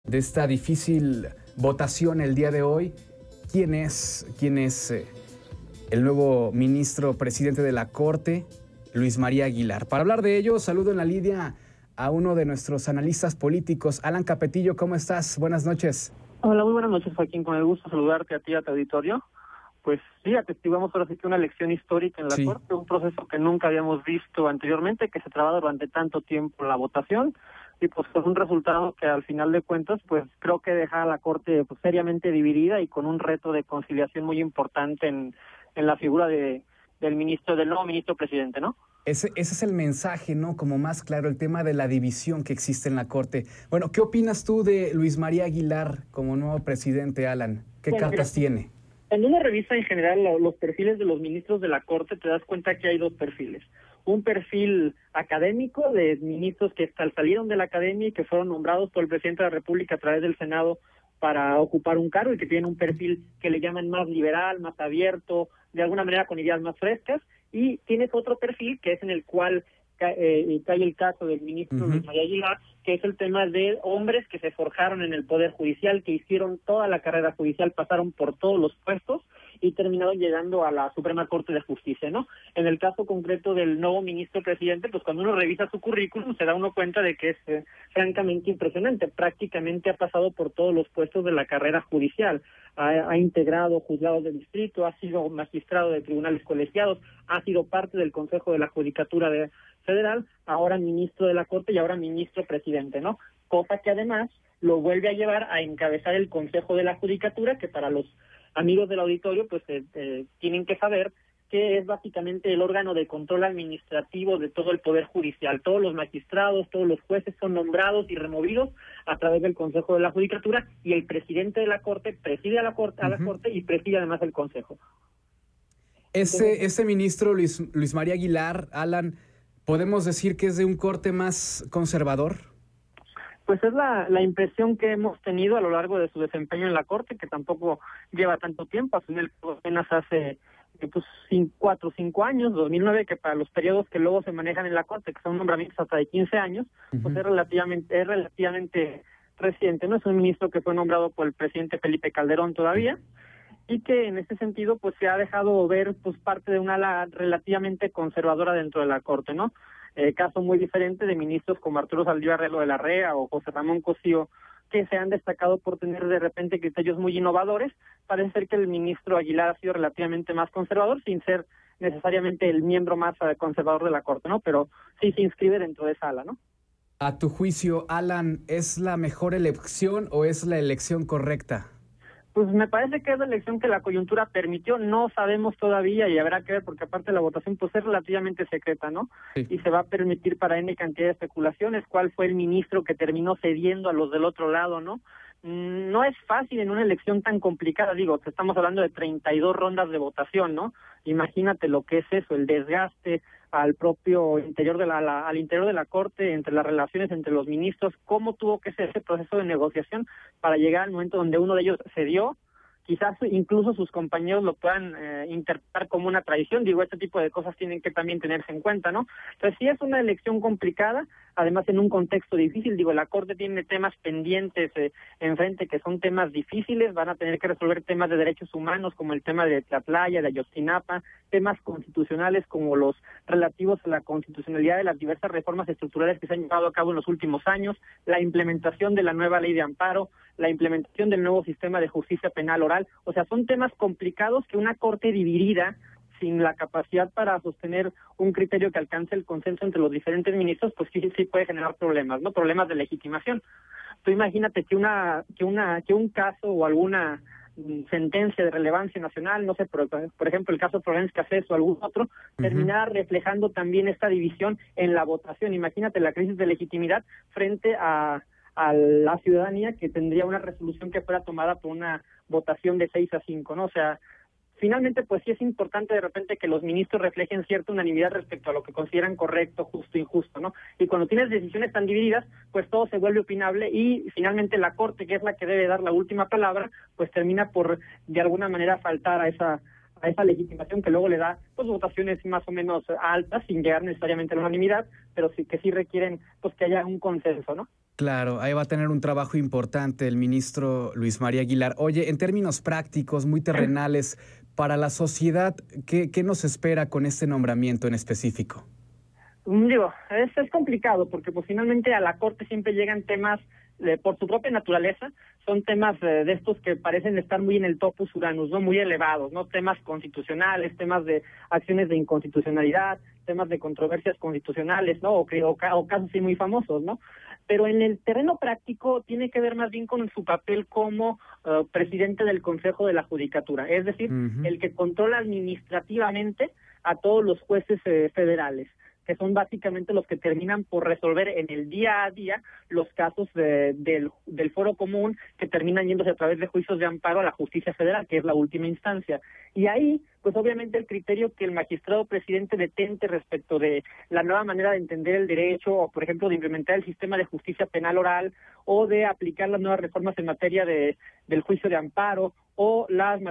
de esta difícil votación el día de hoy. ¿Quién es el nuevo ministro presidente de la Corte, Luis María Aguilar? Para hablar de ello, saludo en la línea a uno de nuestros analistas políticos, Alan Capetillo. ¿Cómo estás? Buenas noches. Hola, muy buenas noches, Joaquín. Con el gusto saludarte a ti y a tu auditorio. Pues sí, atestiguamos ahora sí que una elección histórica en la Corte, un proceso que nunca habíamos visto anteriormente, que se trababa durante tanto tiempo la votación, y pues con un resultado que al final de cuentas, pues creo que deja a la Corte pues seriamente dividida y con un reto de conciliación muy importante en la figura del nuevo ministro presidente, ¿no? Ese es el mensaje, ¿no? Como más claro, el tema de la división que existe en la Corte. Bueno, ¿qué opinas tú de Luis María Aguilar como nuevo presidente, Alan? ¿Qué cartas tiene? Cuando uno revisa en general los perfiles de los ministros de la Corte, te das cuenta que hay dos perfiles. Un perfil académico de ministros que salieron de la academia y que fueron nombrados por el presidente de la República a través del Senado para ocupar un cargo y que tienen un perfil que le llaman más liberal, más abierto, de alguna manera con ideas más frescas. Y tienes otro perfil que es en el cual cae el caso del ministro Luis María Aguilar, que es el tema de hombres que se forjaron en el Poder Judicial, que hicieron toda la carrera judicial, pasaron por todos los puestos y terminaron llegando a la Suprema Corte de Justicia, ¿no? En el caso concreto del nuevo ministro presidente, pues cuando uno revisa su currículum se da uno cuenta de que es francamente impresionante. Prácticamente ha pasado por todos los puestos de la carrera judicial. Ha integrado juzgados de distrito, ha sido magistrado de tribunales colegiados, ha sido parte del Consejo de la Judicatura Federal, ahora ministro de la Corte y ahora ministro presidente, ¿no? Cosa que además lo vuelve a llevar a encabezar el Consejo de la Judicatura, que para los amigos del auditorio pues tienen que saber que es básicamente el órgano de control administrativo de todo el Poder Judicial. Todos los magistrados, todos los jueces son nombrados y removidos a través del Consejo de la Judicatura, y el presidente de la Corte preside a la Corte y preside además el Consejo. Ese ministro Luis María Aguilar, Alan, ¿podemos decir que es de un corte más conservador? Pues es la impresión que hemos tenido a lo largo de su desempeño en la Corte, que tampoco lleva tanto tiempo, apenas hace 4 o 5 años, 2009, que para los periodos que luego se manejan en la Corte, que son nombramientos hasta de 15 años, pues es relativamente reciente, ¿no? Es un ministro que fue nombrado por el presidente Felipe Calderón todavía, y que en este sentido pues se ha dejado ver pues parte de una ala relativamente conservadora dentro de la Corte, ¿no? Caso muy diferente de ministros como Arturo Saldívar de la Rea o José Ramón Cosío, que se han destacado por tener de repente criterios muy innovadores. Parece ser que el ministro Aguilar ha sido relativamente más conservador, sin ser necesariamente el miembro más conservador de la Corte, ¿no? Pero sí se inscribe dentro de esa ala, ¿no? A tu juicio, Alan, ¿es la mejor elección o es la elección correcta? Pues me parece que es la elección que la coyuntura permitió. No sabemos todavía y habrá que ver, porque aparte la votación pues es relativamente secreta, ¿no? Sí. Y se va a permitir para N cantidad de especulaciones cuál fue el ministro que terminó cediendo a los del otro lado, ¿no? No es fácil en una elección tan complicada, estamos hablando de 32 rondas de votación, ¿no? Imagínate lo que es eso, el desgaste al propio interior al interior de la Corte, entre las relaciones entre los ministros, cómo tuvo que ser ese proceso de negociación para llegar al momento donde uno de ellos cedió. Quizás incluso sus compañeros lo puedan interpretar como una traición. Este tipo de cosas tienen que también tenerse en cuenta, ¿no? Entonces sí es una elección complicada, además en un contexto difícil. La Corte tiene temas pendientes enfrente que son temas difíciles. Van a tener que resolver temas de derechos humanos como el tema de Tlatlaya, de Ayotzinapa, temas constitucionales como los relativos a la constitucionalidad de las diversas reformas estructurales que se han llevado a cabo en los últimos años, la implementación de la nueva ley de amparo, la implementación del nuevo sistema de justicia penal oral. O sea, son temas complicados que una Corte dividida, sin la capacidad para sostener un criterio que alcance el consenso entre los diferentes ministros, pues sí puede generar problemas, ¿no? Problemas de legitimación. Tú imagínate que un caso o alguna sentencia de relevancia nacional, no sé, por ejemplo el caso Florence Cassés o algún otro, terminara reflejando también esta división en la votación. Imagínate la crisis de legitimidad frente a la ciudadanía, que tendría una resolución que fuera tomada por una votación de 6-5, ¿no? O sea, finalmente pues sí es importante de repente que los ministros reflejen cierta unanimidad respecto a lo que consideran correcto, justo e injusto, ¿no? Y cuando tienes decisiones tan divididas, pues todo se vuelve opinable y finalmente la Corte, que es la que debe dar la última palabra, pues termina por de alguna manera faltar a a esa legitimación que luego le da pues votaciones más o menos altas, sin llegar necesariamente a la unanimidad, pero sí que sí requieren pues que haya un consenso, ¿no? Claro, ahí va a tener un trabajo importante el ministro Luis María Aguilar. Oye, en términos prácticos, muy terrenales, para la sociedad, ¿qué nos espera con este nombramiento en específico? Digo, es complicado porque pues finalmente a la Corte siempre llegan temas por su propia naturaleza, son temas de estos que parecen estar muy en el topus uranus, ¿no? Muy elevados, ¿no? Temas constitucionales, temas de acciones de inconstitucionalidad, temas de controversias constitucionales, ¿no? O casos así muy famosos, ¿no? Pero en el terreno práctico tiene que ver más bien con su papel como presidente del Consejo de la Judicatura, es decir, el que controla administrativamente a todos los jueces federales, que son básicamente los que terminan por resolver en el día a día los casos del foro común, que terminan yéndose a través de juicios de amparo a la justicia federal, que es la última instancia. Y ahí, pues obviamente el criterio que el magistrado presidente detente respecto de la nueva manera de entender el derecho, o por ejemplo de implementar el sistema de justicia penal oral, o de aplicar las nuevas reformas en materia del juicio de amparo, o las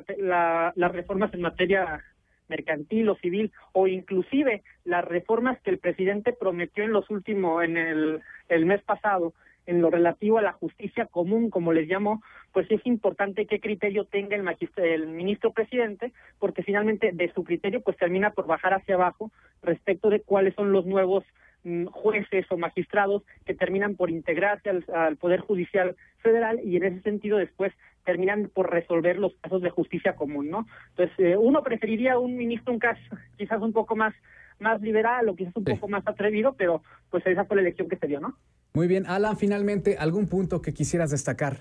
reformas en materia mercantil o civil, o inclusive las reformas que el presidente prometió en el mes pasado, en lo relativo a la justicia común, como les llamo, pues es importante qué criterio tenga el ministro presidente, porque finalmente de su criterio pues termina por bajar hacia abajo respecto de cuáles son los nuevos jueces o magistrados que terminan por integrarse al Poder Judicial Federal, y en ese sentido después terminan por resolver los casos de justicia común, ¿no? Entonces, uno preferiría un ministro, un caso quizás un poco más liberal o quizás un poco más atrevido, pero pues esa fue la elección que se dio, ¿no? Muy bien. Alan, finalmente, ¿algún punto que quisieras destacar?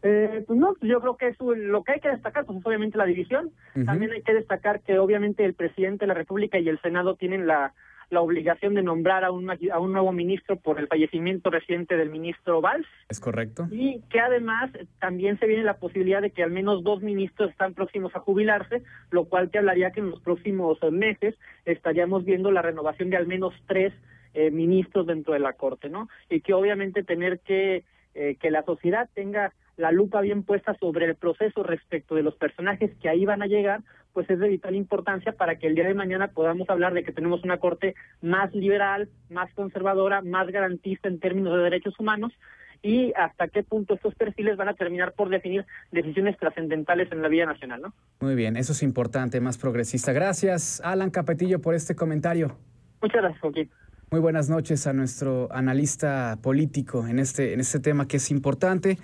Pues no, yo creo que lo que hay que destacar pues es obviamente la división. También hay que destacar que obviamente el presidente de la República y el Senado tienen la obligación de nombrar a un nuevo ministro por el fallecimiento reciente del ministro Valls. Es correcto. Y que además también se viene la posibilidad de que al menos 2 ministros están próximos a jubilarse, lo cual te hablaría que en los próximos meses estaríamos viendo la renovación de al menos 3 ministros dentro de la Corte, ¿no? Y que obviamente tener que la sociedad tenga la lupa bien puesta sobre el proceso respecto de los personajes que ahí van a llegar, pues es de vital importancia para que el día de mañana podamos hablar de que tenemos una Corte más liberal, más conservadora, más garantista en términos de derechos humanos, y hasta qué punto estos perfiles van a terminar por definir decisiones trascendentales en la vida nacional, ¿no? Muy bien, eso es importante, más progresista. Gracias, Alan Capetillo, por este comentario. Muchas gracias, Joaquín. Muy buenas noches a nuestro analista político en este tema que es importante.